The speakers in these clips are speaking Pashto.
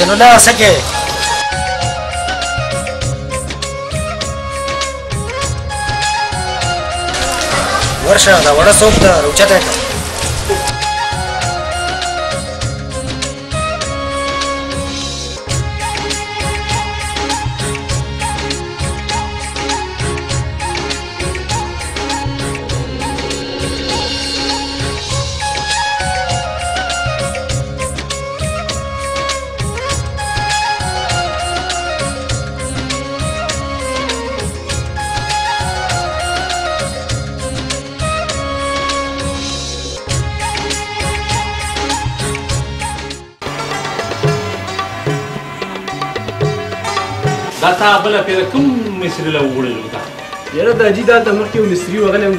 حسین الله څه کې ورشه دا وړه څوک ده راوچته کړه دا تا بله پیره کوم مصري له وغوړېدو ده یاره دا جي دلته مخکې یو مصري وغلی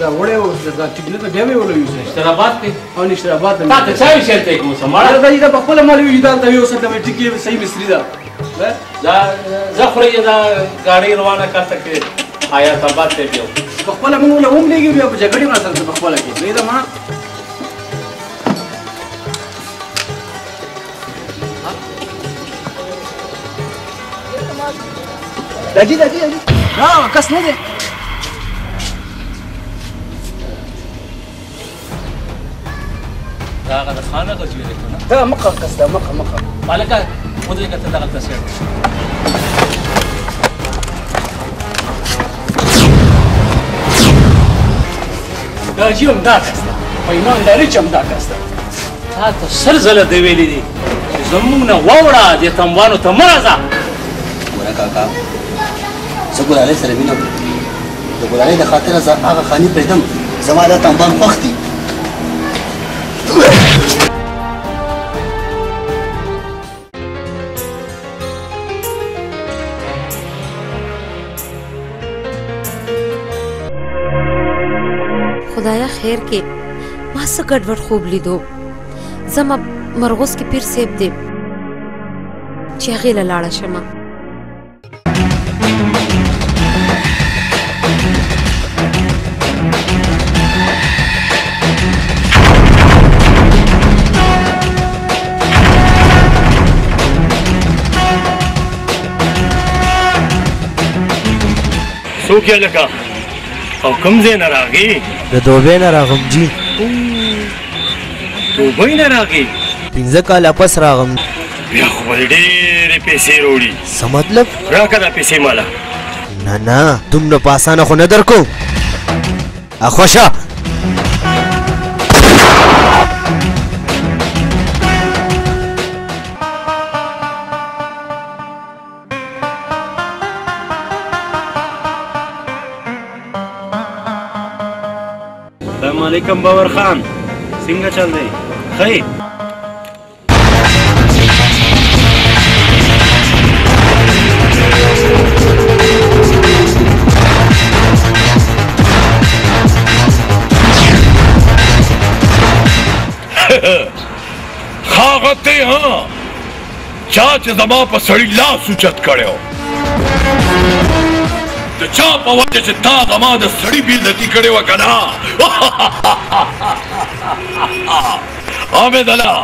دا وړی و دا ټیکلې ته بیا مې وله یوسه نشتراباد کې او نشتراباد ته تا ته چا ویل شی ته یې کوم څه مړه دا جي دا په خپله مال وي دلته یو څه ته مې ټیکلې صحیح مصري ده دا زه خورې دا ګاډۍ روانه کړته کې حیات آباد ته بیا په خپله موږ له هم لېږي بیا په جګړې مړه سره په خپله کې پرېږده ما دا جي کس نه دی دا هغه د خان هغه زوی دی که نه دا مخه کس ده مخه مالکه ودرېږه ته دغلته سیټ دا جي همدا کس ده په ایمانداري چې همدا کس ده تا ته سل ځله دې ویلي دي چې زموږ نه واوړه دې تنبانو ته مه راځه ګوره کاکا زه ګلالۍ سره مینه کوم د ګلالۍ د خاطره زه هغه خاني پرېږدم زما دا تنبان خوښ دي خدایا خیر کې ما څه ګډوډ خوب لیدو زما مرغوز کې پیر صاحب دی چې هغې له لاړه شمه څوک یې لکه او کوم ځای نه راغی د دوبۍ نه راغم جي دوبۍ نه راغی 15 کاله پس راغم بیا خو به ډېرې پیسې راوړي څه مطلب راکړه دا پیسې ماله نه دومره په اسانه خو نه درکو خوشه السلام علیکم باور خان څنګه چل دی ښه خاغته ها چا چې زما په سړی لاس اوچت کړی د چا په وجه چې تا زما د سړي بېعزتي کړې وه که نه حامد الله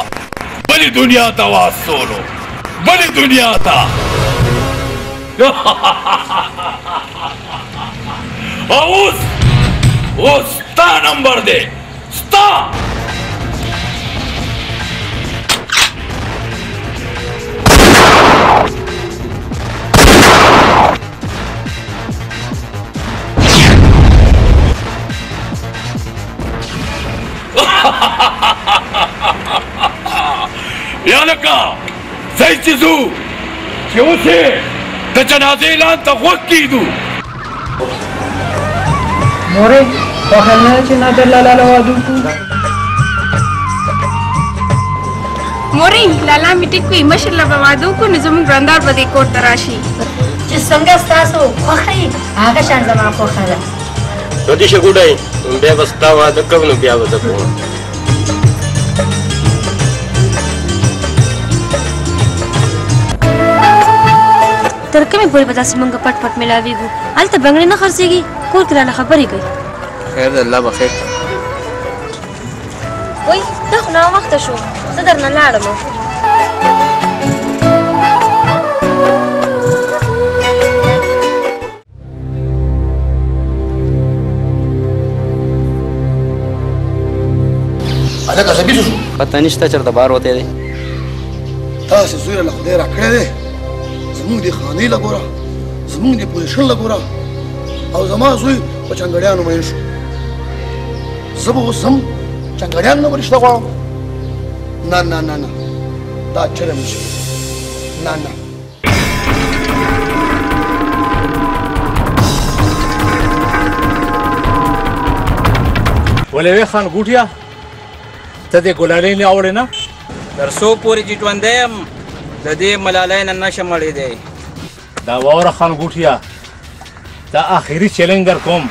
بلې دنیا ته واستولو بلې دنیا ته او اوس ستا نمبر دی ستا یا لکه ځای چې ځو چې اوس یې د جنازې اعلان ته غوږ کېږدو مورې خوښه نه ده چې نادر لالا له واده وکړو مورې لالا مې ټیک وي مشر له به واده وکړو نو زموږ ګرندار به دې کور ته راشي چې څنګه ستاسو خوښه یي هغه شان زما خوښه ده نو دې شګوډی بیا به ستا واده کوم نو بیا به زه کوم تر کومې پورې به داسې موږ پټ پټ میلاویږو هلته بنګړې نه خرڅېږي کور کې رانه خبرې کوي خیر د الله به خیر وای دا خو ناوخته شو زه درنه لاړم هلکه زه بیسو شو پته نشته چېرته بهر وتی دی تاسې زوی له خدای راکړی دی زموږ دې خانې له ګوره زموږ دې پوزیشن له ګوره او زما زوی په چنګړیانو مین شو زه به اوس هم چنګړیانو نه به رشته غواړم نه نه نه نه دا چرم نشي نه نه ولې خان ګوټیا ته دې ګلالۍ نه اوړې نه تر څو پورې چې ژوندی یم د دې ملالۍ نه نشم مړېدی دا واوره خان ګوټیا دا آخري چیلنج در کوم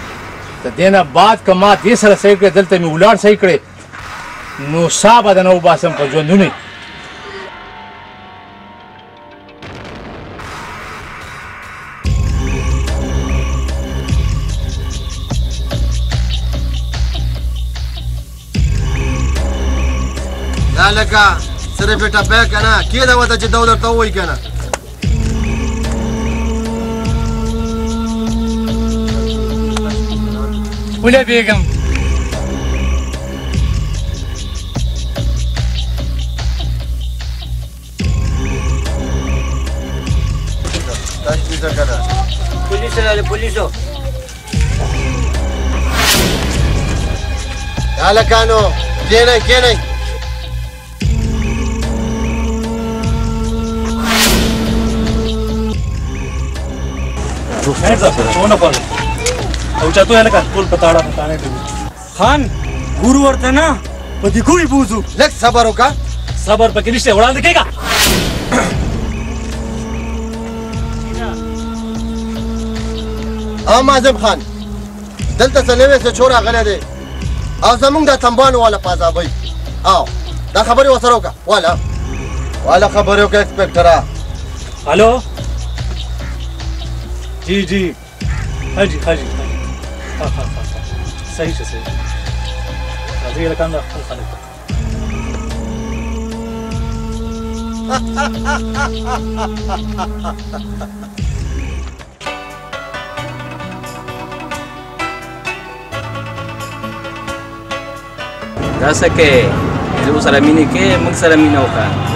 د دې نه بعد که ما دې سره صحیح کړې دلته مې ولاړ صحیح کړې نو سا به د نه وباسم په ژوندونی دا لکه صرف یې ټپی که نه کېده وته چې دولت ته ووایي که نه ولې بیګم پولیسو راغلي پولیسو هلکانو کښېنئ کښېنئ خان ګورو ورته نه په دې ګوري بوځو لږ صبر وکړه صبر پکې نشته وړاندې کېږه معظم خان دلته څه نوی څه چور راغلی دی او زمونږ دا تنبانو والا په عذابوي او دا خبرې ورسره وکړه والا خبرې وکړه انسپکټره हेलो जी जी हाँ जी हाँ जी हाँ हाँ हाँ सही से सही अभी ये काम रखा खाने को دا سکه زه سره مینه کې موږ سره مینه وکړه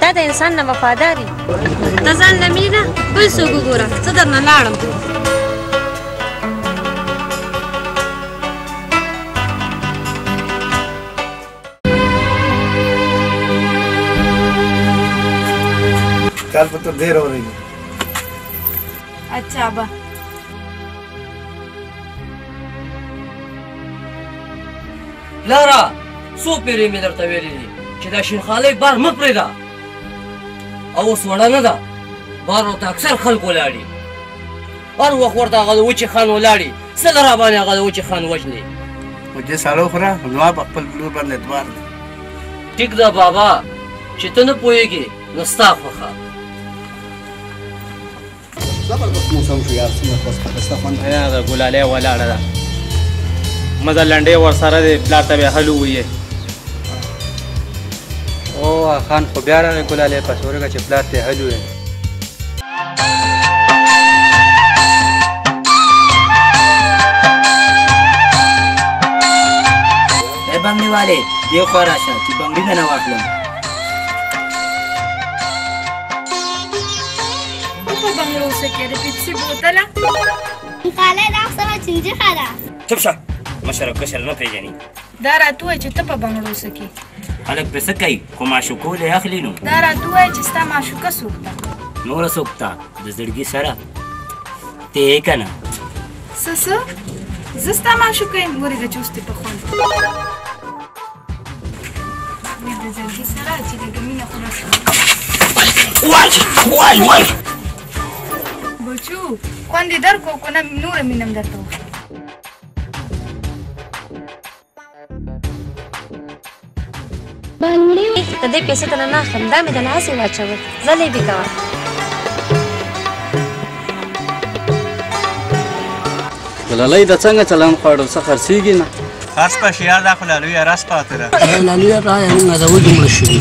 دا د انسان نه وفاداري ته ځان نه مینه بل څوک وګوره زه درنه لاړم کال په تو ډېر اورېږي اچھا ابا لارا څو پیرې مې درته ویلي دي چې دا شیرخالۍ بار مه پرېږده او اوس وړه نه ده بار ورته اکثر خلک ولاړي هر وخت ورته هغه د وچې خان ولاړي څه له را باندې هغه د وچې خان وژنې خو دې سړی وخوره زما په خپل لور باندې اعتبار دی ټیک ده بابا چې ته نه پوهېږې نو ستا خوښه زبردست موسم شو یار څومره ښایسته خوند دا ګلالۍ ولاړه ده مزه لنډۍ ورسره دی پلار ته بیا هلو ویې او خان خو بیا راغی ګلالۍ پس ورګه چې پلار ته هلو ویې ای بنګړي والے دې خوا راشه چې بنګړي نه واخلم په بنګړو څه کې د پیپسي بوتله خاله دا سره چینجه خاله چپ شه مشره کشر نه پیژني دا راته وایي چې ته په بنګړو څه کې خلک پې څه کوي خو معشوقو له اخلي نو دا راته وایي چې ستا معشوقه څوک ده نوره څوک ته د زړګي سره ته یې که نه څه زه ستا معشوقه یم ورېږه چې اوس دې په خوند د زړګي سره چې لږه مینه خو وای بچو خوند یې درکړو که نه نوره مینه م درته وښیم د دې پیسې ته نه اخلم دا مې د لاسې واچول زه لیبې کوه ګلالۍ د څنګه چلند خواړو څه خرڅېږي نه خاص په شیار دا خو لالویه راس پاتې ده لالویه رایه موږ د وږي مړه شوي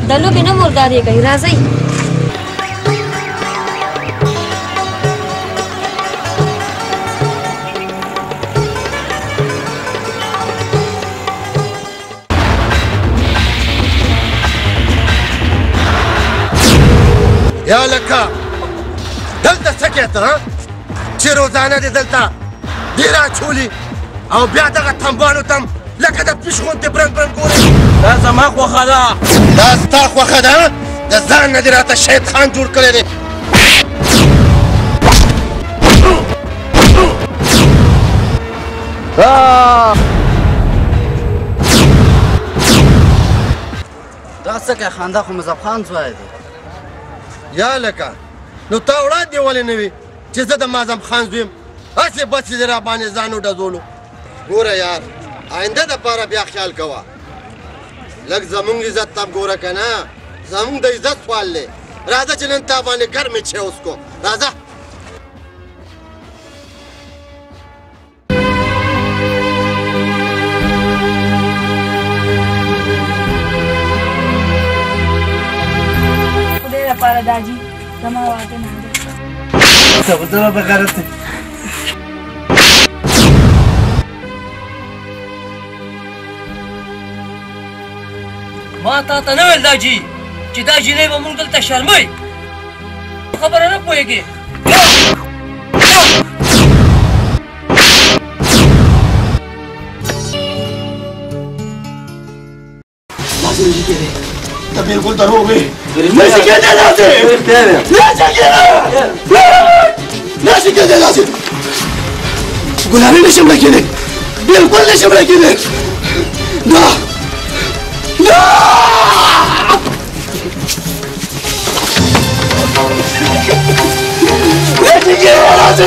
د لوبې نه مردارې کوي راځئ یا لکه دلته څه کوې ته چې روزانه دې دلته ډېر اچولي او بیا دغه تنبانو ته لکه د پیش غوندې برنګ برنګ ګورې. دا زما خوښه ده. دا ستا خوښه ده؟ د ځان نه دې راته شیطان جوړ کړی دی. دا څه کوې خندا خو مظهر خان ځوی دی. یا لکه نو تا وړاندې ولې نه وي چې زه د معظم خان زوی یم؟ هسې بس چې دې راباندې ځان وډزولو. ګوره یار آینده دپاره بیا خیال کوه. لږ زمونږ عزت ته ګوره که نه زمونږ د عزت سوال دی. راځه چې نن تا باندې ګرمې چای وڅکو. راځه. خدای لپاره داجي زما واده نه ده. څه په دغه بغارت دی. ما تا ته نه ویل داجي چې دا جینۍ به موږ دلته شرموي. خبره نه پوهېږې. داسې نشي کېدی. ته بلکل دروغ وې. نشي کېدی داسې. نشي کېدی. نشي کېدی داسې. ګلالۍ نشم راکېدی. بلکل نشم راکېدی. نه. نه. نشي کېدی داسې.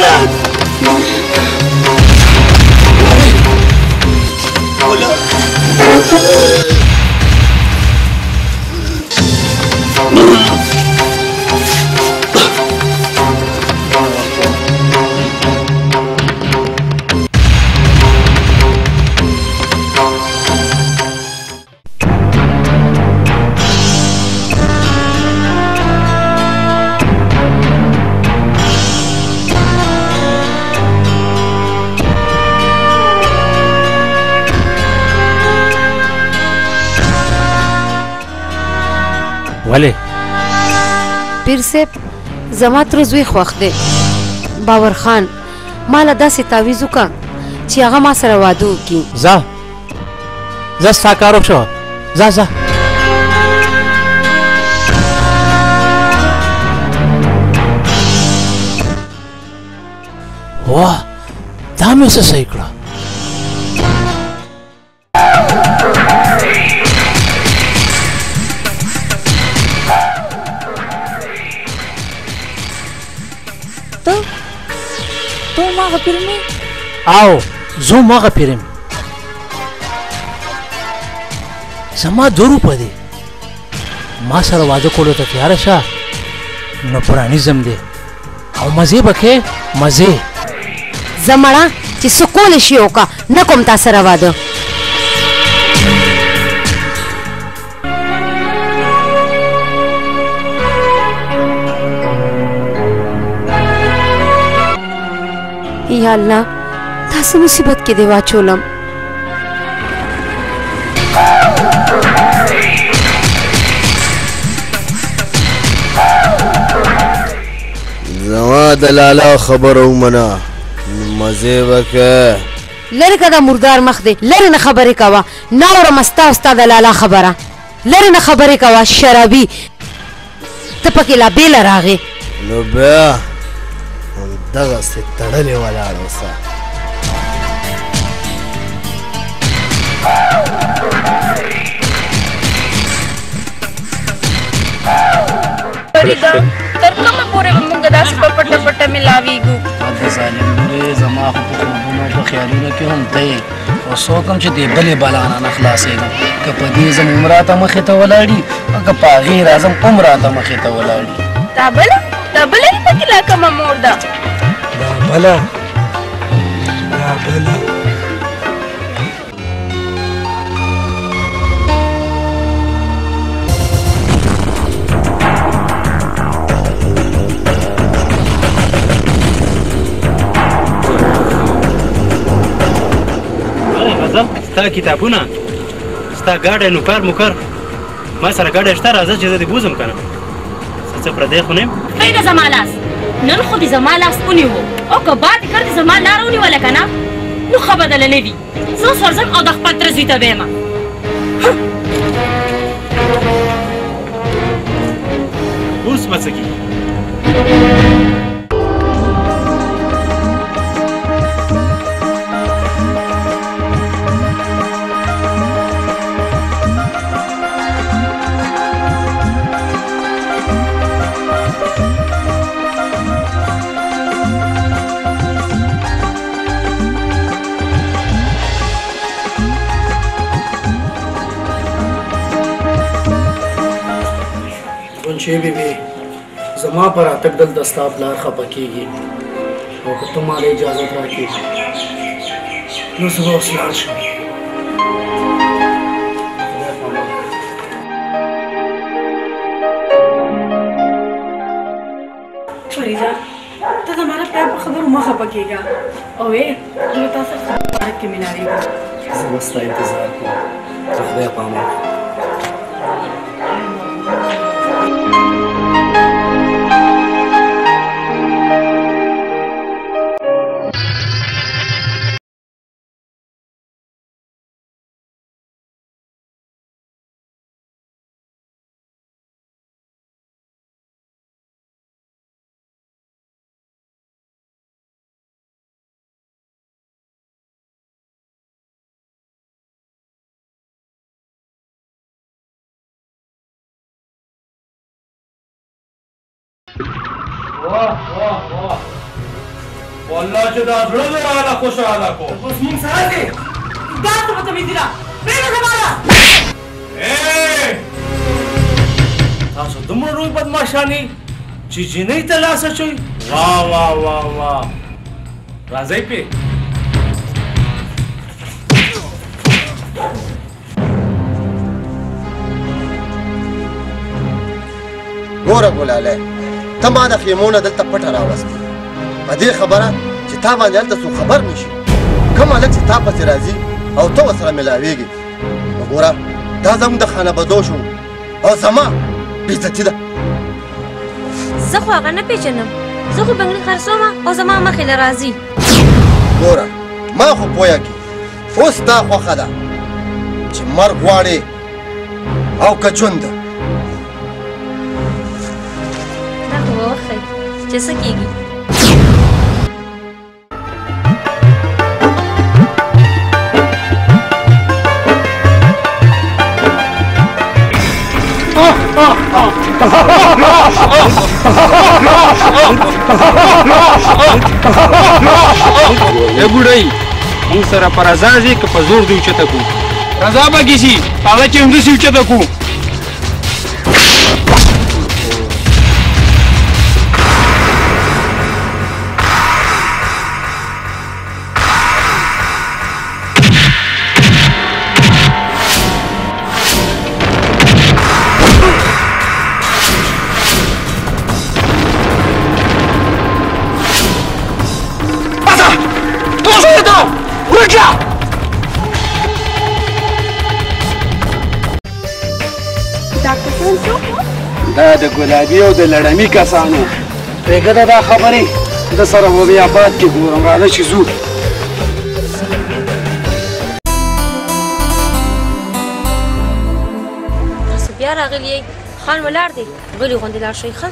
ولې پیر صاحب زما تر زوی خوښ دی. باور خان ماله داسې تعویض وکړه چې هغه ما سره واده وکړي. ځه ځه ستا کار وشوه. ځه ځه. واه دا مې څه صحیح کړه. تو ماغه پیرمې او زه ماغه پیرم. زما 2 روپه دی. ما سره واده کولو ته تیاره شه نو پرانیزم دی او مزې به کې مزې. زه مړه چې څه کولی شي وکړه نه کوم تا سره واده. یا الله داسې مصیبت کې دې واچولم. زما د لالا خبره ومنه مزې به کې. لرې که دا مردار مخ دی لرې نه خبرې کوه. نه اورم ستا او ستا د لالا خبره. لرې نه خبرې کوه شرابي. ته پکې لا بېله راغې. نو بیا همدغسې تړلې ولاړه اوسه. فریده تر کومه پورې به موږ داسې په پټه پټه ملاویږو؟ د ظالم لورې زما خو په خوبونو په خیالونو کې هم ته یې او څوک هم چې دې بلې بلا نه خلاصېږم. که په دې زم هم راته مخې ته ولاړي او که په هغې راځم هم راته مخې ته ولاړي. دا بله یې پکې لا کومه مور ده؟ دا بله دا بله ستا کتابونه ستا ګاډی نوکر موکر ما سره ګاډی شته راځه چې زه دې بوځم که نه څه پردی خو نه یم پرېږده زما لاس نن خو دې زما لاس ونیو او که بعد دې کړ دې زما لاره ونیوله که نه نو ښه بدله نه وي زه اوس ورځم او د خپل تره زوی ته ویمه اوس به څه کېږي ګونچې بیبي زما په راتګ دلته ستا پلار خفه کېږي او که ته ما له اجازت راکړې نو زه به اوس لاړ شم فریده ته د مانا پلار په خبرو مه خفه کېږه او زه تا سره خبره کې ملاوېږم زه به ستا انتظار کوم د خدای په امان واه واه واه والله چې دا زړه دې راله خوشحاله کو اوس مونږ سره دي دا څه بدتمیزي ده پرېږده زما لاس تاسو دومره لوی بدماشان یئ چې جینۍ ته لاس اچوئ واه واه واه واه راځئ پې ګوره ګلالی ته ما د خیمو نه دلته پټه راوستې په دې خبره چې تا باندې هلته څوک خبر نه شي کوم هلک چې تا پسې راځي او ته ورسره ملاوېږي نو ګوره دا زموږ د خانه بدو شو او زما بېعزتي ده زه خو هغه نه پېژنم زه خو بنګړي خرڅومه او زما مخې له راځي ګوره ما خو پویه کې اوس تا خوښه ده چې مرګ غواړې او که ژوند ده دا خو به وښیي چې څه کېږي ای بوډۍ موږ سره په رضا ځې که په زور دې اوچته کړو رضا به کې شي هغه چې همداسې اوچته کړو دا د ګلابي او د لړمي کسانو پرېږده دا خبرې د سره به بیا بعد کې ګورم راځه چې ځو تاسو بیا راغلي یئ خان ولاړ دی غلي غوندې لاړ شئ ښه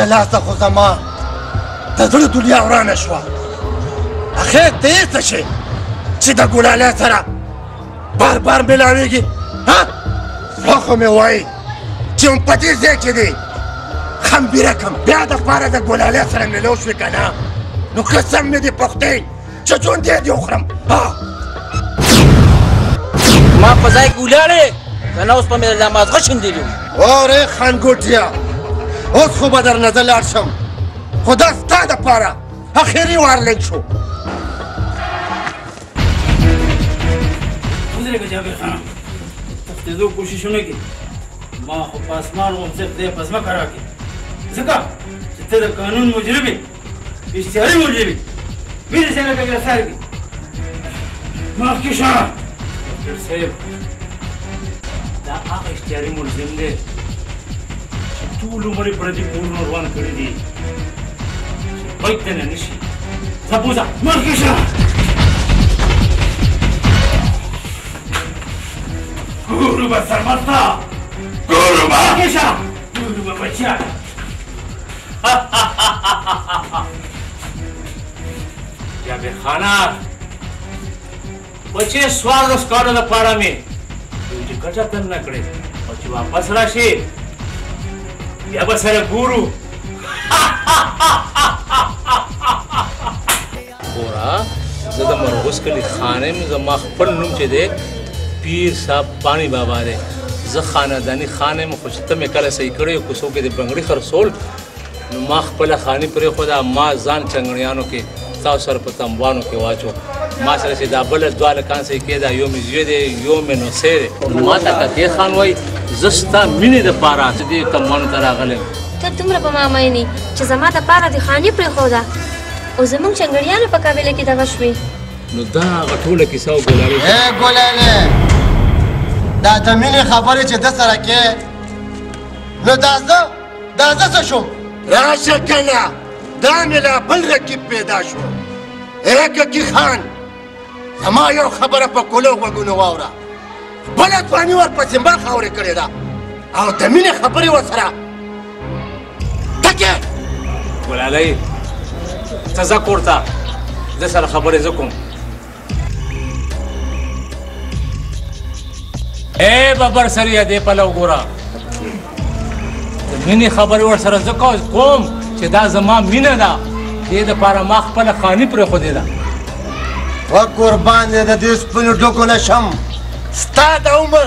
د لاسه خو زما د زړه دنیا ورانه شوه. اخر ته یې څه شی چې د ګلالۍ سره بار بار ملاوېږي؟ زړه خو مې وایي چې هم په دې ځای کې دی خمبیره کم بیا د پاره د ګلالۍ سره ملو شوې که نه نو قسم مې دې پښتین چې ژوندی دې وخورم. ما په ځای کې ولاړې که نه اوس به مې له مازغه شیندلي وو. وارې خانګوټیه اوس خو به درنه زه لاړ شم خو دا ستا دپاره اخري وارلنګ شو. ودرېږه جابر خانه تښتېدو کوششونه کې ما خو په اسمان وم صرف دی په ځمکه راکړې ځکه چې ته د قانون مجرم یې اشتهاري مجرم یې مینې سره به ګرفتار کړي. مخکې شه ډاکټر صاحب دا هغه اشتهاري ملزم دی چې ټول عمر یې پردي کورونه روان کړي دي چې بیت ته نه نشي. ځه بوځه مخکې شه. Kurwa sarmata! Kurwa! Kisha! Kurwa bachya! Jabir Khana! बचे स्वार स्कॉट द पारा में तुझे कचा तन न करे और जो वापस राशि या बस है गुरु पूरा ज़्यादा मरगुस के लिए खाने में ज़मा खपन नुम चेदे पीर साहब पानी बाबा रे ज़ खानदानी खाने में खुश तम कल सही करे कुसो के दे बंगड़ी खरसोल माख पला खानी पर खुदा माँ जान चंगड़ियानों के ताव सर पतंबानों के वाचो माँ सर से दाबल द्वाल कान से केदा यो में ज़्यादा यो में नौसेरे माता का के खान वही ज़स्ता मिनी द पारा से दे कमान तरा गले तब तुम रब मामा नहीं चज़मा द पारा दिखाने पर खुदा और ज़मीन चंगड़ियानों पकावेले की दवशवी नुदा गठोले किसाओ गोलाले गोलाले دا د مینې خبرې چې ده سره کې نو دا زه څه شوم راشه کنه دا مې لا بل رقیب پیدا شو. ککي خان زما یو خبره په کولو غوږونو واوره بله ځواني ورپسې ما خاورې کړې ده او د مینې خبرې ورسره ټکې ګلالۍ ته ځه کور ته زه سره خبرې زه کوم. اے ببر سریه دې پلو ګوره د مینې خبرې ورسره زه کوم چې دا زما مینه ده دې دپاره ما خپله خاني پرېښودې ده. و قربان دې د دې سپینو ډوکو نه شم ستا د عمر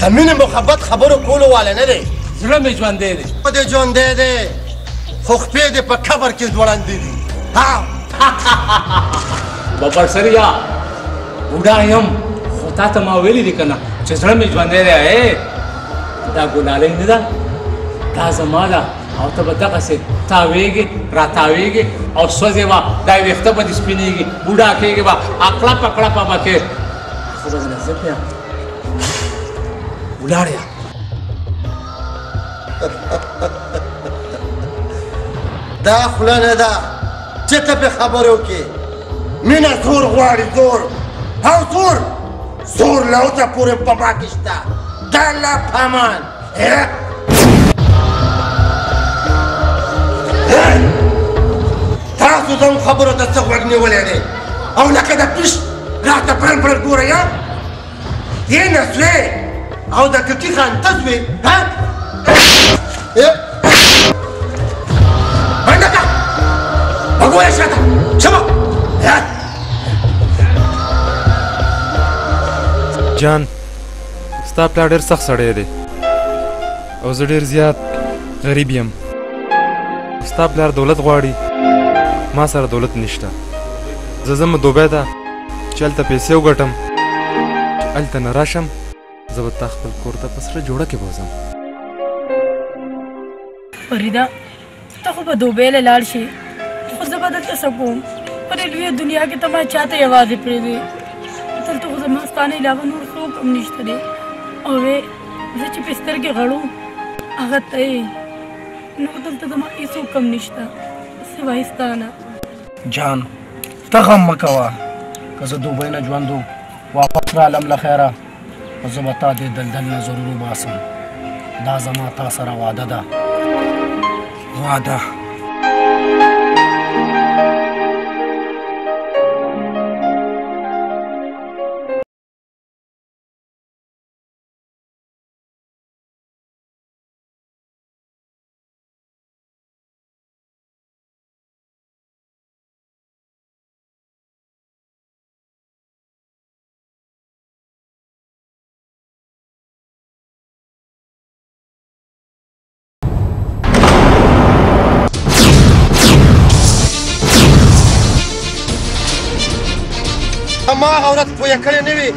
د مینې محبت خبرو کولو والا نه دی. زړه مې ژوندی دی په دې ژوندی دی خو خپې دې په قبر کې ځوړندې دي. ببر سریه بوډا یم خو تا ته ما ویلي دي که نه چې زړه مې ژوندی دی. دا ګلالۍ نه ده دا زما ده او ته به دغسې تاویږې راتاویږې او سوځې به دا ویښته به دې سپینېږي بوډا کېږې به اکړه پکړه به کې خو به زه زه بیا ولاړ دا خوله نه ده چې ته پې خبرې وکړې. مینه زور غواړي زور او زور له اوسه پورې په ما کې شته. د الله په امان تاسو زموږ خبرو ته څه غوږ نیولی دی او لکه د پیش راته برل ګوره یا دې نه سوې او د ککي خان ته سوې منډه کړه وګوره شاته شبه جان ستا پلار ډېر سخت سړی دی او زه ډېر زیات غریب یم. ستا پلار دولت غواړي ما سره دولت نشته. زه ځم دوبۍ ته چې هلته پیسې وګټم هلته نه راشم زه به تا خپل کور ته په سره جوړه کې بوځم. فریده ته خو به دوبۍ له لاړ شې خو زه به دلته څه کوم په دې لویه دنیا کې ته ما چاته یوازې پرېږدې دلته خو زما ستا نه علاوه نور څوک هم نشته دی او زه چې په سترګې غړو هغه ته یې نو دلته زما هېڅوک هم نشته سوای ستا نه. جان ته غم مه کوه که زه دوبۍ نه ژوند واپس رالم له خیره خو زه به تا دې دلدل نه ضرور وباسم. دا زما تا سره وعده ده وعده. ما عورت پویه کړې نه وي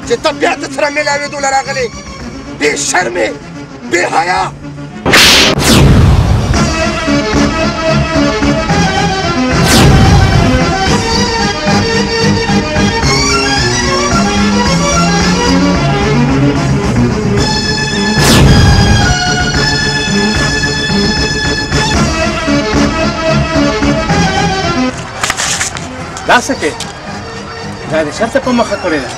چې ته بیا د سره میلاوېدو له راغلې بې شرمې بې حیا. دا څه کې دا د شرطه په مخه کړې ده.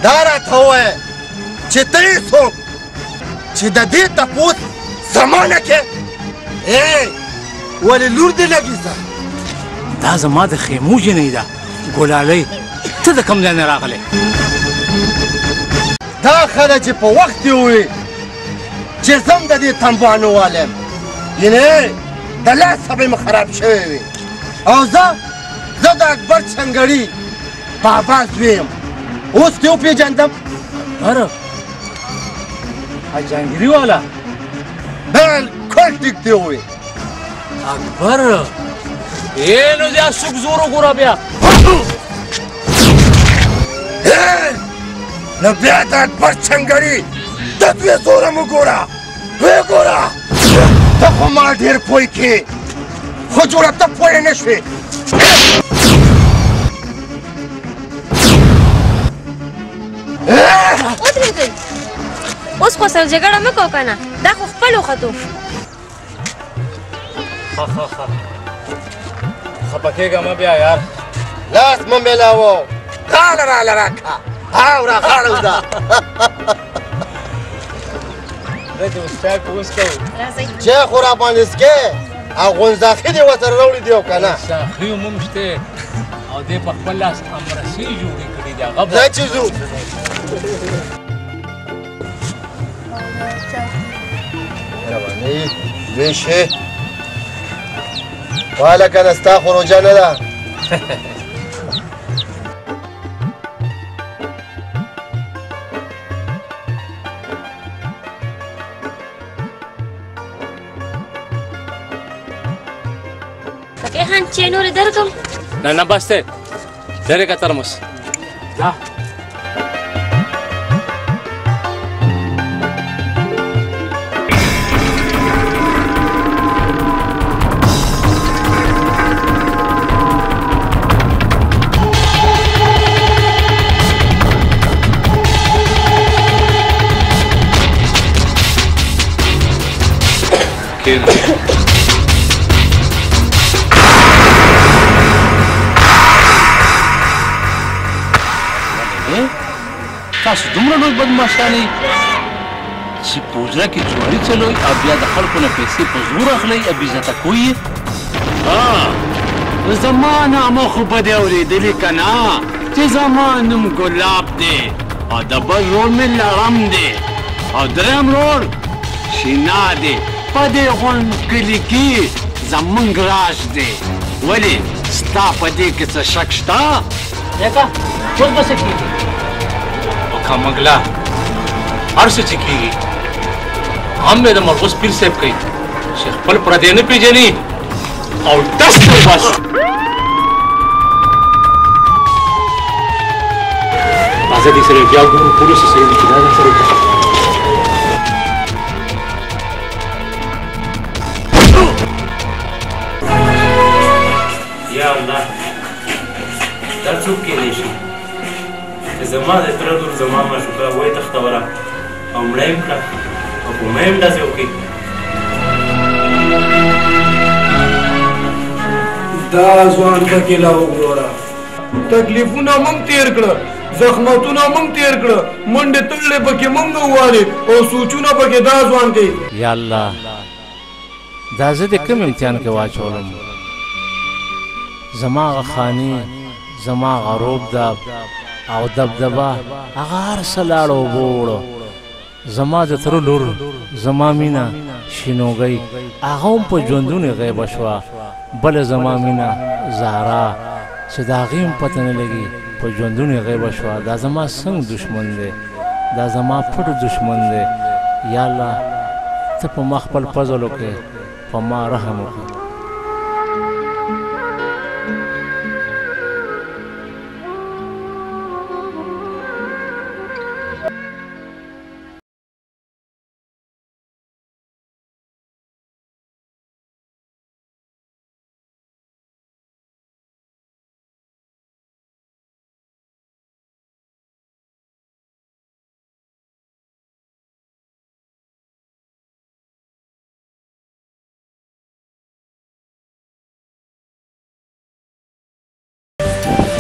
دا راته ووایه چې ته یې څوک چې د دې تپوس زمانه کې ولې لور دې لګېږه؟ دا زما د خیمو جنۍ ده ګلالۍ. ته د کوم ځای نه راغلی؟ دا ښه ده چې په وخت یې ووایې چې زه هم د دې تنبانو والی یم. یعنې د لاسه به مې خراب شوی وي او زه د اکبر چنګړي بابا زوی یم. اوس دې وپېژندم؟ اکبر جهانګیري والا؟ بالکل ټیک دې ووایې. اکبر نو بیا څوک زور وګوره بیا. نو بیا د اکبر چنګړي د دوی زور هم وګوره ویې ګوره. ته خو ما ډېر پوه کې خو جوړه ته پوه نه شوې. ودرېږئ اوس خو سره جګړه مه کوو که نه دا خو خپل وختو. خفه کېږه مه بیا یار. لاس مه میلاوه غاړه راله راکړه اوره غاړه وځه. د استاد اوس کوو چای خو راباندې څکې او غونځاخي دې ورسره راوړي دي او که نه؟ غونځاخي هم شته او دې په خپل لاس امرسي جوړې کړي دي. هغه ځه چې ځو. روانۍ لوی شی واله که نه ستا خو روژه نه ده. فقیر خان چای نورې درکړم؟ نه نه بس دی درېږه ترمس. تاسو دومره لوی بدماشان یئ چې په حجره کې جواري چلوئ او بیا د خلکو نه پیسې په زور اخلئ او بېعزته کوئ یې. زما نامه خو به دې اورېدلي که نه چې زما نوم ګلاب دی او د بل رور مې لړم دی او درېیم رور شینا دی. په دې غونډ کلي کې زمونږ راج دی. ولې ستا په دې کې څه شک شته؟ یکه اوس به څه کېږي؟ وکامګله هر څه چې کېږي هم مې د مرغوس پیر صاحب کوي چې خپل پردی نه پېژني او ډس ته وباسي. راځه دې سره بیا وګورو پولیسو صحیح دي چې دا سره وکړي. یا الله دا څوک کېدی شي چې زما د تره لور زما معشوقه وایي تختوره او مړه یې کړه او په ما یې هم داسې وکړي. دا ځوان پکې لا وګوره تکلیفونه موږ تېر کړه زخمتونه مونږ تیر کړه منډې تړلې پکې مونږ ووالې او سوچونه پکې دا ځوان کوي یا الله دا زه د کوم امتحان کې واچولم زما هغه خاني زما هغه روبداب او دبدبه هغه هر څه لاړ اوبه وړو زما د تره لور زما مینه شینوګۍ هغه هم په ژوندونې غیبه شوه بله زما مینه زهرا چې د هغې هم پته نه لګي په ژوندونې غیبه شوه دا زما څنګه دشمن دی دا زما پټ دشمن دی یا الله ته په ما خپل فضل وکړې په ما رحم وکړه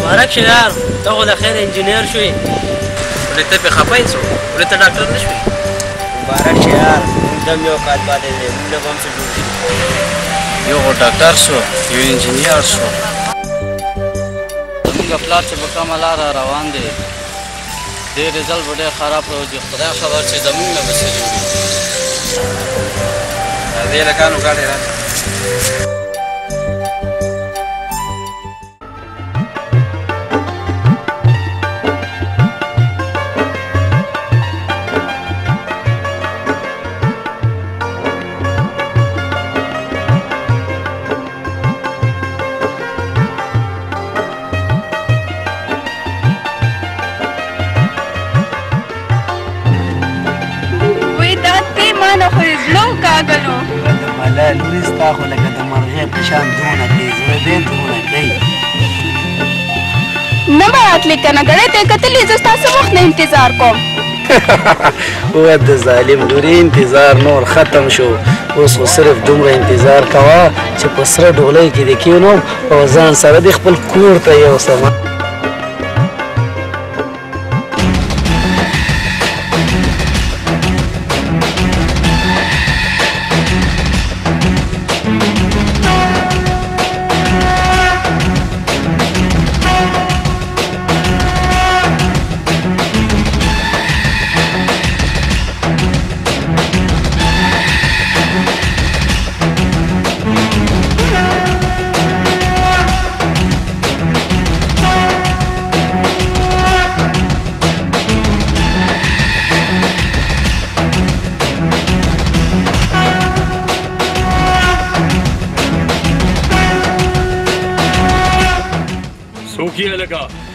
مبارک شه یار ته خو د خیر انجینر شوې ولې ته پې خفه شو ولې ته ډاکټر نه شوې مبارک شه یار همدم یو کال پاتې دی موږ به هم څه جوړ شي یو خو ډاکټر شو یو انجینر شو زموږ پلار چې په کومه لاره روان دی ډېر رزلټ به ډېر خراب راوځي خدای خبر چې زموږ نه به څه جوړي دې لکانو ګاډی راځه لوري ستا خو لکه د مرغۍ په شان دونه کوي زړه دې دونه کوي نه به راتلې که نه ګړی ته یې کتلې زه ستا څه وخت نه انتظار کوم وه د ظالم لوري انتظار نور ختم شو اوس خو صرف دومره انتظار کوه چې په سره ډولۍ کې دې کښېنوم او ځان سره دې خپل کور ته یوسم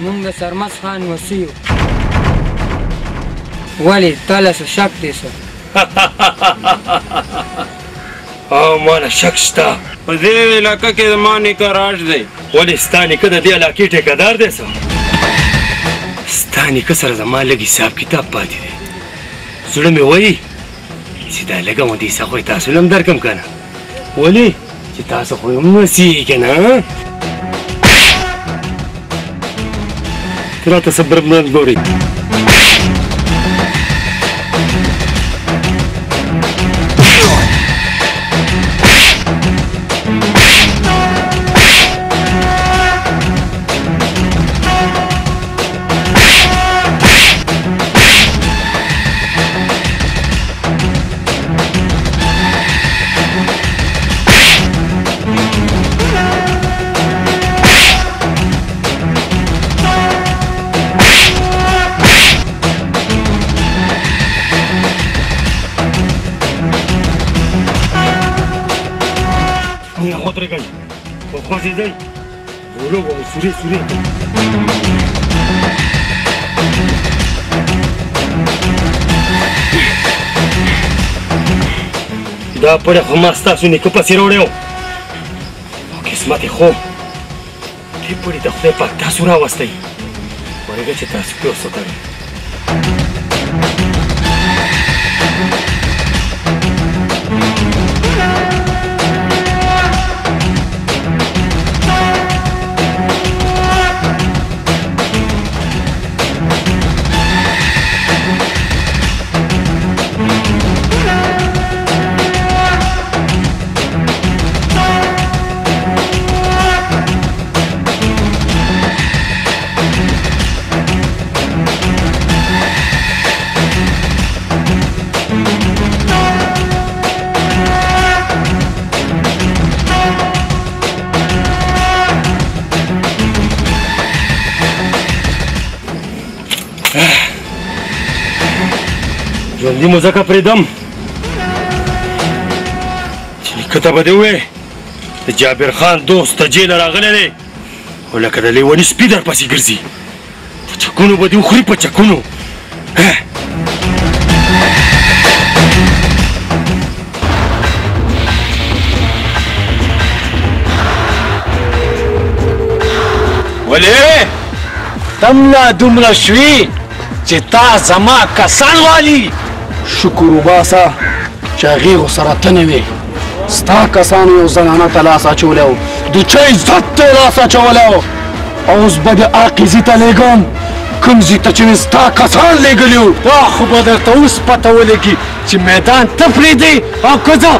مونږ د سرمس خان وسي یو ولې تاله څه شک دی څه او ماله شک شته په دې علاقه کې زما نیکه راج دی ولې ستا نیکه د دې علاقې ټیکهدار دی څه ستا نیکه سره زما لږ حساب کتاب پاتې دی زړه مې وایي چې دا لږه مودیسه خو یې تاسو له هم درکړم که نه ولې چې تاسو خو یې هم وسیږي که نه راته څه بربنډ ګورئ خوځېدئ ورو وایي سورې سورې دا پړی خو ما ستاسو نیکه پسې راوړی و او قسمت یې خو دې پړي د خدای پاک تاسو راوستی پوهېږه چې تاسو پې اوس وکړئ ژوندي مو ځکه پرېږدم چې نیکه ته به دې ووایې د جابر خان دوست د جیله راغلی دی او لکه د لیوني سپي درپسې ګرځي په چکونو به دې وخوري په چکونو ولې تم لا دومره شوي چې تا زما کسان والي شکر وباسه چې هغې خو سره ته نه وې ستا کسانو یو زنانه ته لاس اچولی و د چا عزت ته یې لاس اچولی و اوس به د هغې ځي ته لېږم کوم ځي ته چې مې ستا کسان لېږلي وو دا خو به درته اوس پته ولګي چې میدان ته پرېږدې او که زه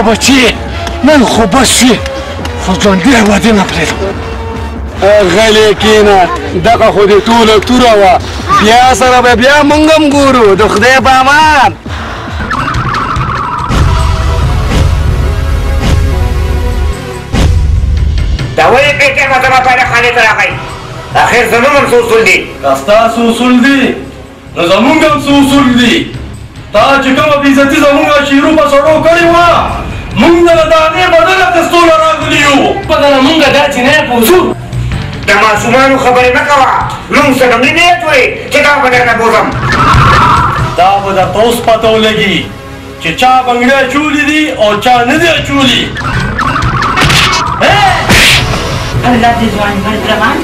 بچی نن خو بس شي خو ژوندی به دې نه پرېږدم غلی کښېنه دغه خو دې ټوله توره وه بیا سره به بیا موږ هم ګورو د خدای په امان دا ولې پېټې به زما پایله خانې ته راغی اخر زموږ هم څه اصول دي که ستاسو اصول دي نو زموږ هم څه اصول دي تا چې کومه بېعزتي زموږ شیرو په سړو کړې وه موږ د دانې بدل اخیستلو راغلي یو بدله موږ دا چې نه پوځو د ماشومانو خبرې مه کوه موږ سره مې نیت وی چې دا به درنه بوځم دا به درته اوس پته ولګي چې چا بنګړی اچولي دي او چا نه دي اچولي الله دې ځوان روان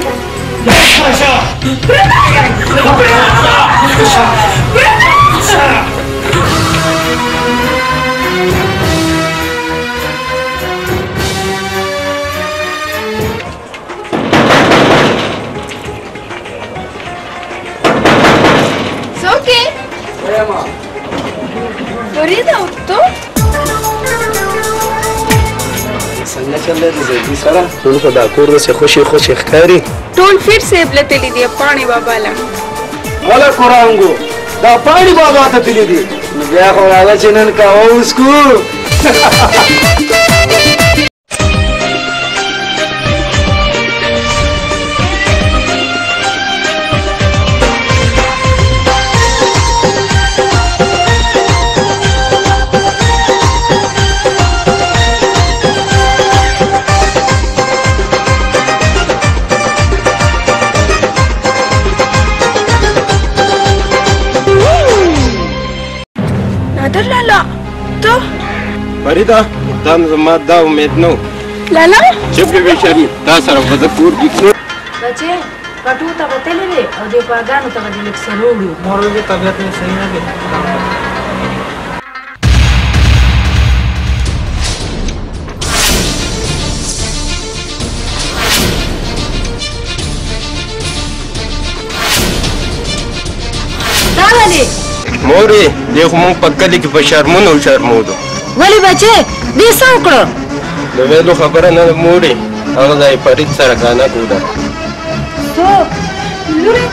Soke? Dorida, tu? څنګه چل دی زیدي سره ټول خو دا کور داسې خوشې خوشې ښکاري ټول فیر صاحب له تللی دی پاڼې بابا له وله قرانګو دا پاڼې بابا ته تللی دي نو بیا خو راځه چې نن قهوه وڅښو فریده دا زما دا امید نه و لالا چپ کې وې شرم تا سره به زه کور کې کړو بچې پټو ته به تللی دی او دې غواګانو ته به دې لږ څه راوړو مور دې طبیعت مې صحیح نه دی دا ولې مورې دې خو موږ په کلي کې په شرمونو شرمودو ولې بچې دې څه وکړه د ویلو خبره نه ده مورې هغه ځای فرید سره ګانه کوله څوک لورې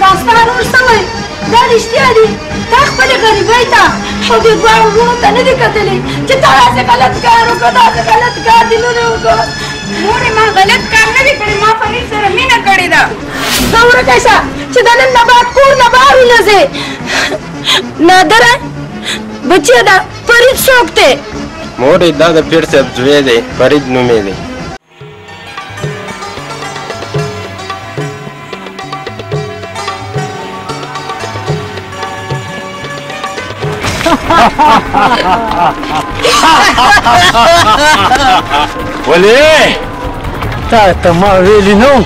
دا ستا ورور څه وایي دا رښتیا دي تا خپلې غریبۍ ته او دې دواړو وروڼو ته نه دي کتلې چې تا داسې غلط کار وکړه داسې غلط کار دې لورې وکړه مورې ما غلط کار نه دی کړی ما فرید سره مینه کړې ده ته ورکه شه چې د نن نه بعد کور نه بهر ونځې نادره بچیه دا فرید څوک دی مورې دا د پیر صاحب زوی دی فرید نومې دی ولې تا ته ما ویلي نه و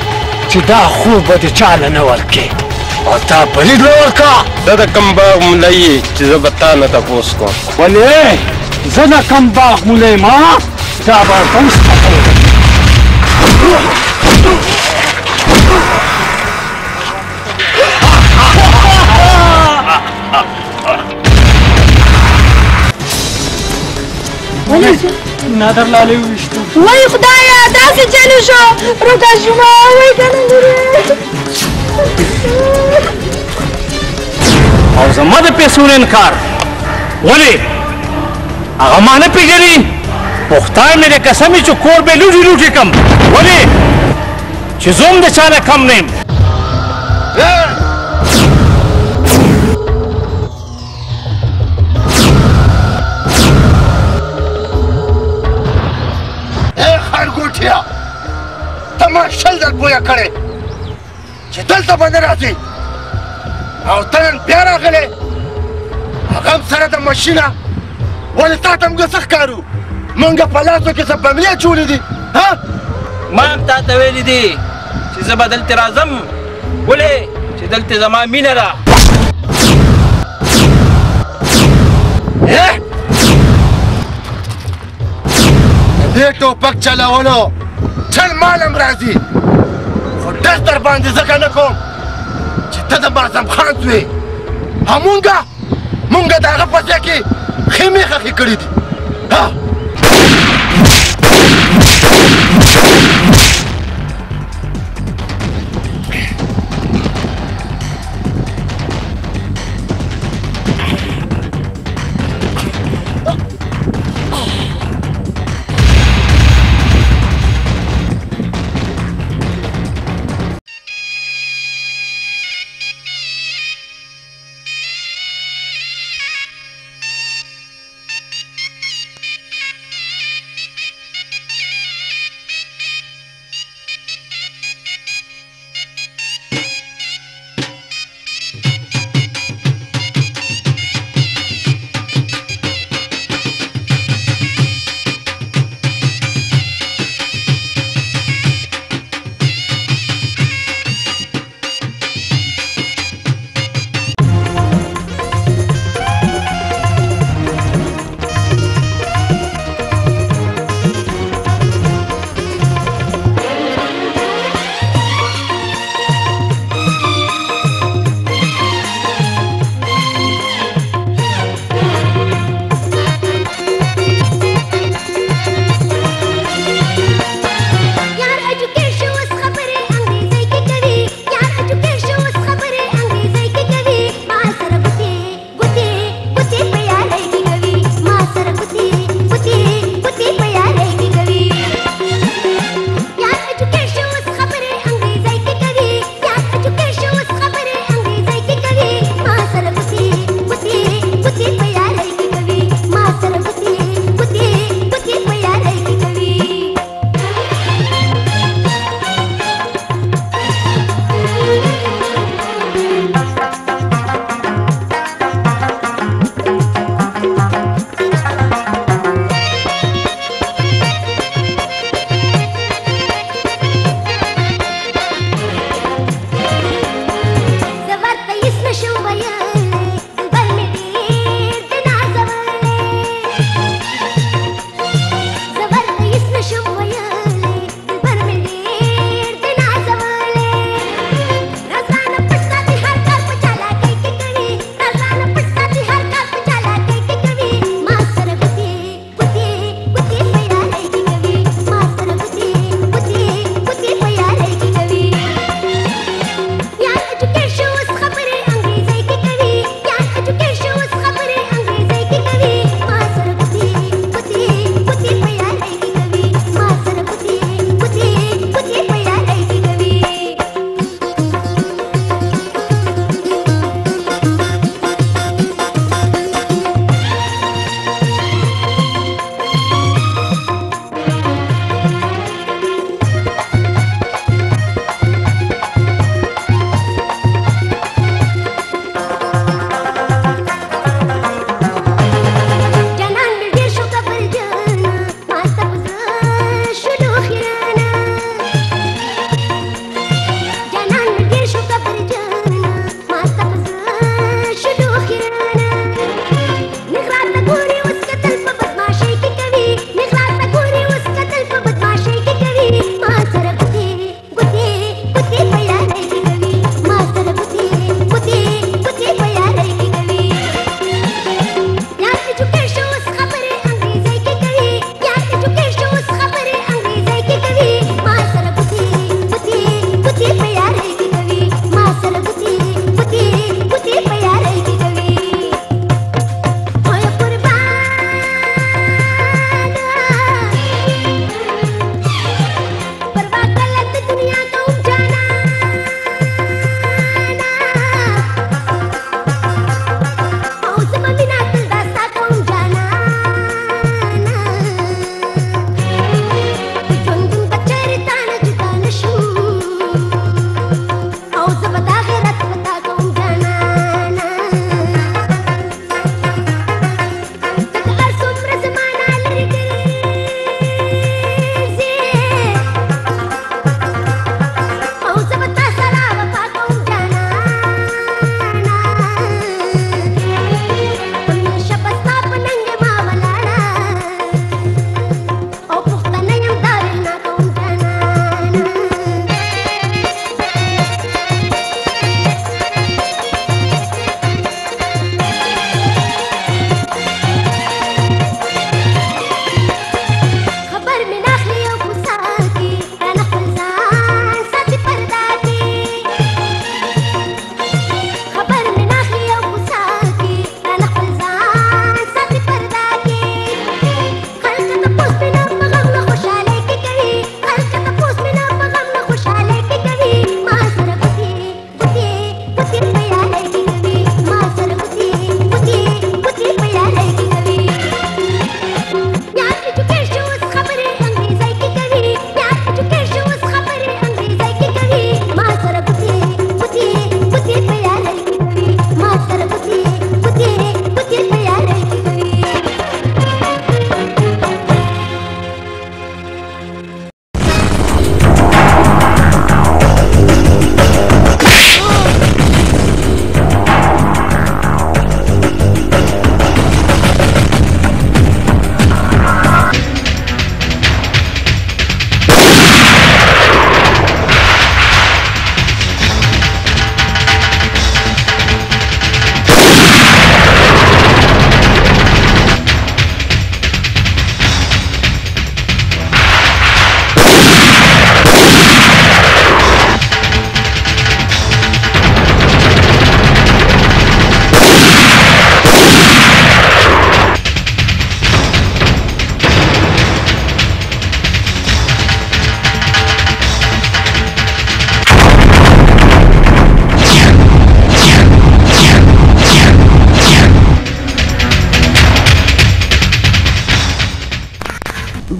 چې دا خوب به دې چاله نه ورکې او تا فرید له ورکړه دا د کوم باغ ملی یې چې زه به تا نه تپوس کوم ولې زه د کوم باغ مولی یم دا به ورته اوس پته ولګي نادر لالی وشتو وای خدایا داسې چلو شو روکا شوما وای کنه او زما د پیسو نه انکار ولې هغه ما نه پېژني پختا مې د قسم چې کور به لوټي لوټي کم ولې چې زوم د چا نه کم نه یم خرګوټیا ته ما شل ځل پوهه کړې چې دلته به نه راځې او ته نن بیا راغلې هغه هم سره د ماشینه ولې تا ته موږ څه ښکارو موږ په لاسو کې څه بملې اچولې دي ها ما هم تا ته ویلي دي چې زه به دلته راځم ولې چې دلته زما مینه ده دې ټوپک چلولو چل مال هم راځي خو ډز در باندې ځکه نه کوم چې ته د معظم خان زوی مونږ د هغه په ځای کې خیمې خښې کړي دي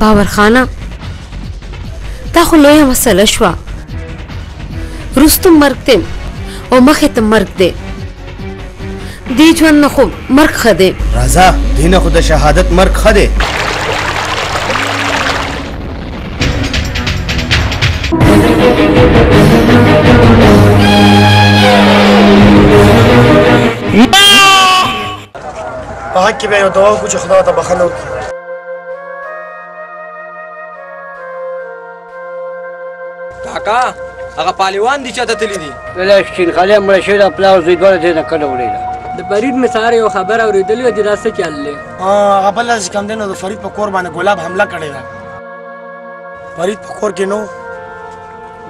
باورخانه دا خو لویه مسله شوه وروستو مرګ دی او مخې ته مرګ دی دې ژوند نه خو مرګ ښه دی راځه دې نه خو د شهادت مرګ ښه دی په حق کې به یو دعا وکړو چې خدای ته بخښنه وکړي کاکا هغه پهلوان دي چاته تللی دي ویلی شینخالي مړه شوې ده پلار زوی دواړه دې نه کډه وړې ده د فرید مې سهار یو خبر اورېدلې وه چې دا څه چل دی هغه بله چې کوم دی نو د فرید په کور باندې ګلاب حمله کړې ده فرید په کور کې نو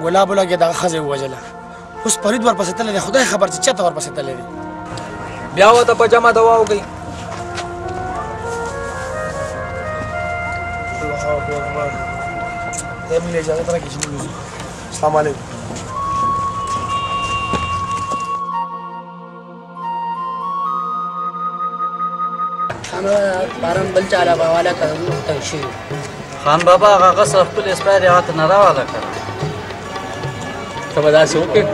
ګلاب ولګې دغه ښځه یې ووژله اوس فرید ورپسې تللی دی خدای خبر چې چېرته ورپسې تللی دی بیا ورته په جمع دوا وکړئ مینه اجازه راکړئ چې موږ وځو السلام علیکم باران بل چا راواله کړو تنګ شوي خان بابا هغه غصه خپل اسپایر هغه ته نه راواله کړه ته به داسې وکړې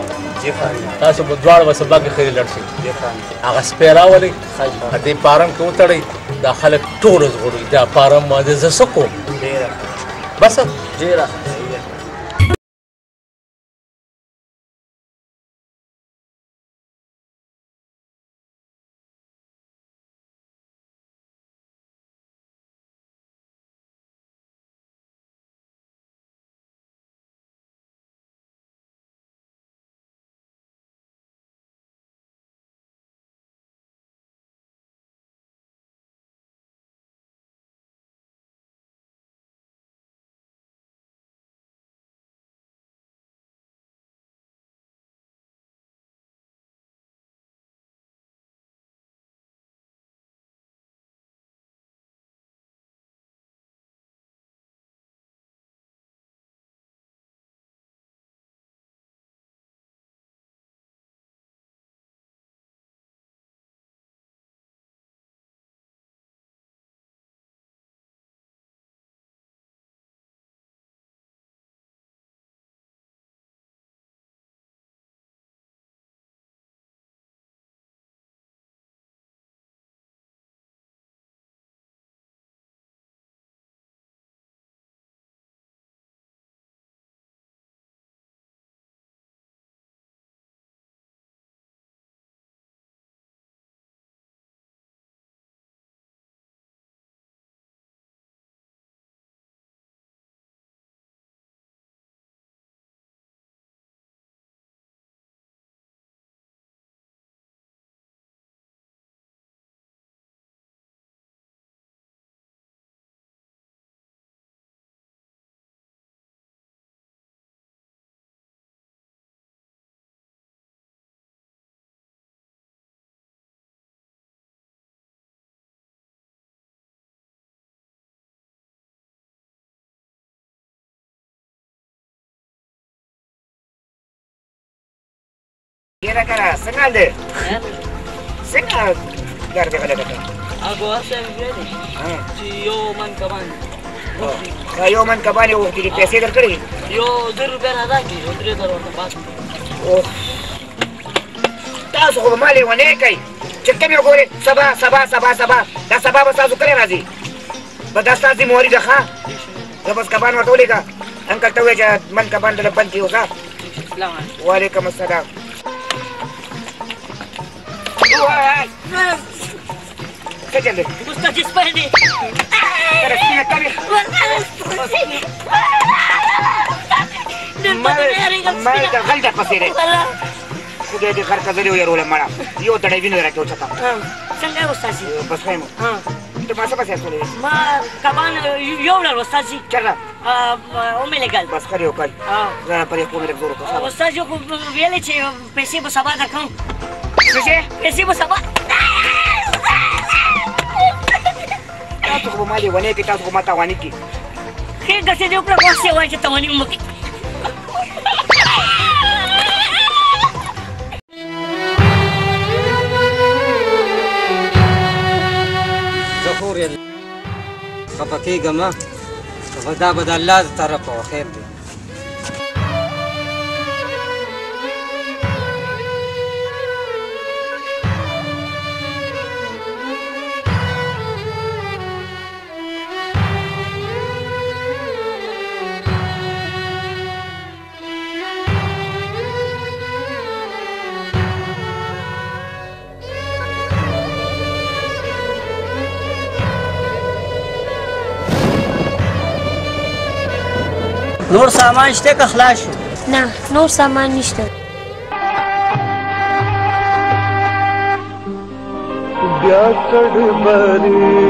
تاسو به دواړه به سبا کې خیرې لړ شئ هغه سپی راولئ دې پارم کې وتړئ دا خلک ټول ژغورئ دا پارم باندې زه څه کوم بس ډېره Kira kira sengal deh. Sengal garde kala kata. Aku asal begini. Yo man kaman. Yo man kaman yo kiri पैसे दर करी. Yo 10 रुपया ना दाकी. 10 दर वाला बात. Oh. Tahu kau mali wane kai. Cekam yo gore sabah. Dah sabah bas tahu kare razi. Badas tahu mohori dah ha. Lepas kaban watoli ka. Angkat tahu aja man kaban dalam panti usa. Waalaikumsalam. Kecil deh. Ustaz Jispani. Terusnya kami. Mal tergalda pasir. Sudah di khar kazari uya rola mara. Yo tadi vino era kau cakap. Sangat Ustaz. Bas kamu. Itu masa pasir sulit. Ma kapan yo udah Ustaz. Cakap. Om legal. Bas kari okal. Zara pari aku mereka zoro kau. Ustaz yo biar leceh pesi bersama dah kau. Pesi bersama. Tahu kau mali wane kita tahu mata wane ki. Kaya kasi dia pula kuasa wane kita wane umak. Zahor ya. Kapake gama. دا به د الله د طرفه خیر دی. نور سامان شته که خلاص شو؟ نه نور سامان نشته. بیا کډبرېږي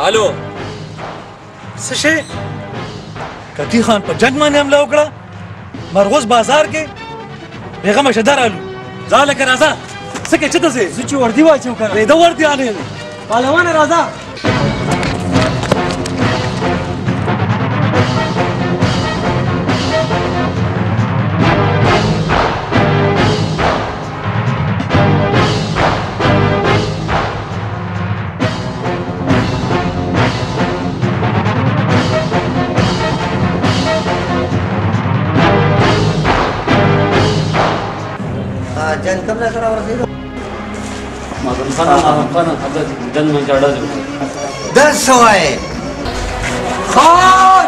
الو څه شي کتی خان په جنگ باندې حمله وکړه مرغوز بازار کې بیغمه شدار الو ځاله که راځه څه کې چته زه چې وردی واچو کنه ریده وردی آنه پهلوان راځه جن کب لا سره ورسېدو ماګم خان حضرت جن من چاړه دل سوای خان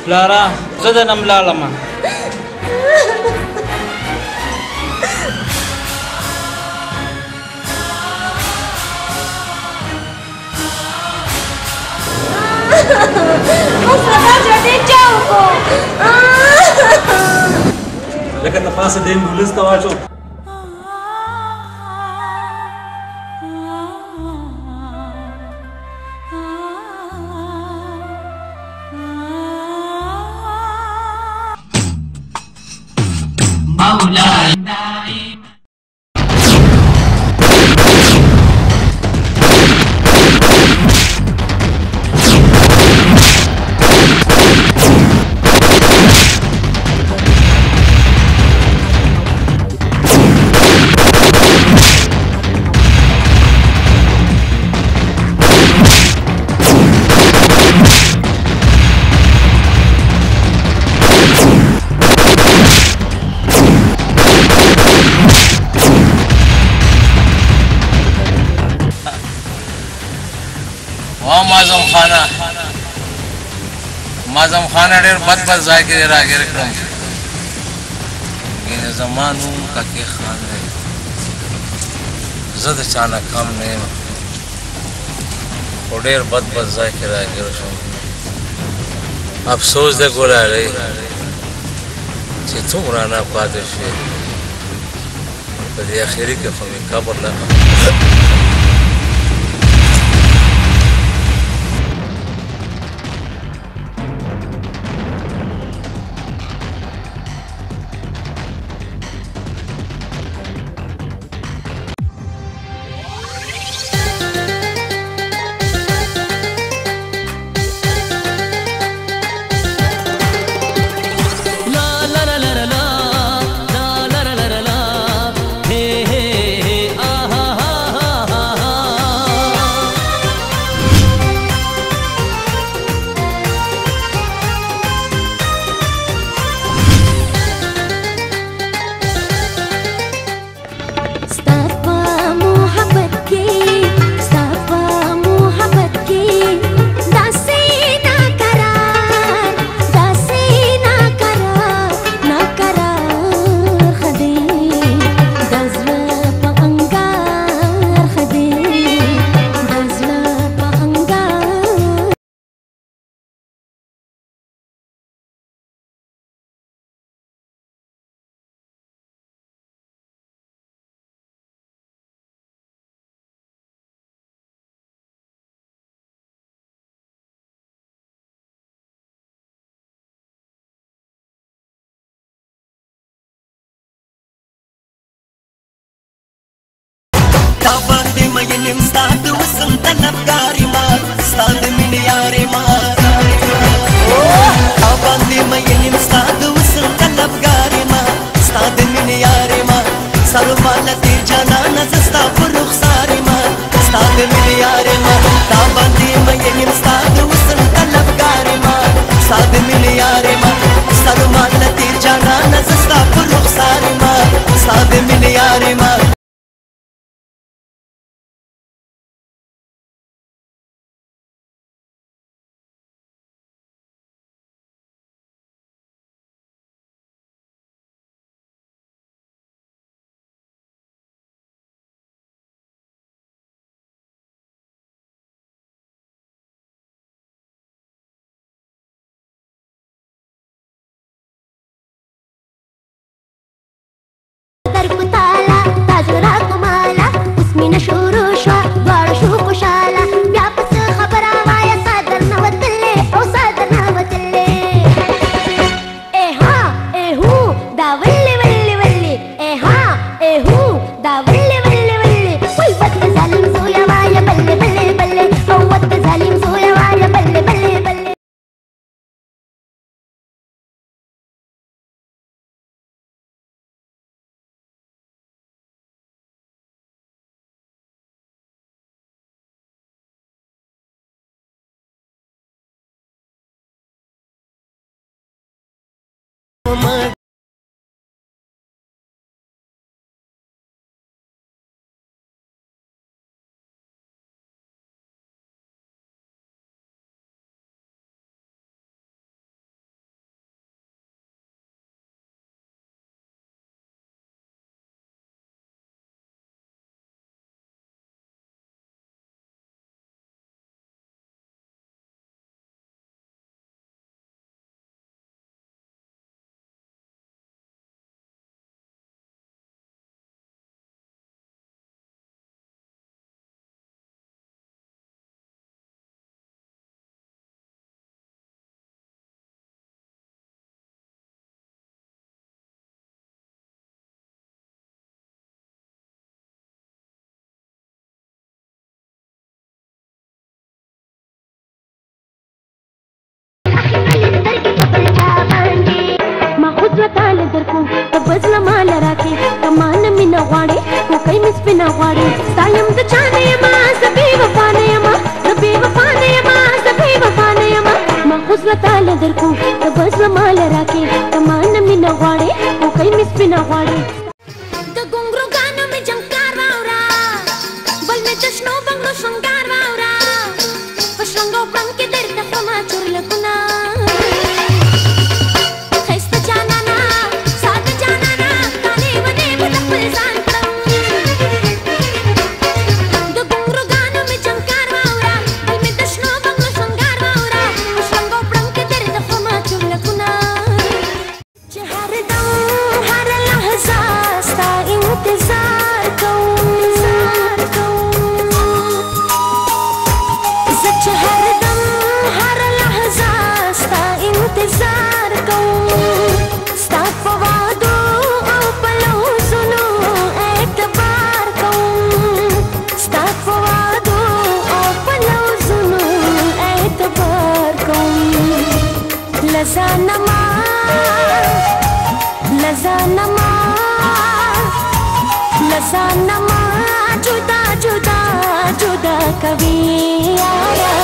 پلاره زه د نم لاړمه اوس راځه چې چا وکړو لکه د پاسه د امبولانس ته واچو معظم خانه ډېر بد ځای کې راګیر کړم ګینه زما نوم کاکي خان دی زه د چا نه کم نه یم خو ډېر بد ځای کې راګیر شوم افسوس دی ګلالۍ چې څومره نه پاتې شوې په دې اخري کې خو مې قبر نه को तब जमाल राके तमान में न वाड़े वो कई मिस पे न वाड़े तो गुंगरू गानों में जंकार वाउरा बल में जश्नो बंगलो शंगार वाउरा पशंगो पंख के दर तफमा चुरल कुना खैस्त जाना ना साथ जाना ना काले बने बदक परेशान लज़ानमा जुदा जुदा जुदा कभी आया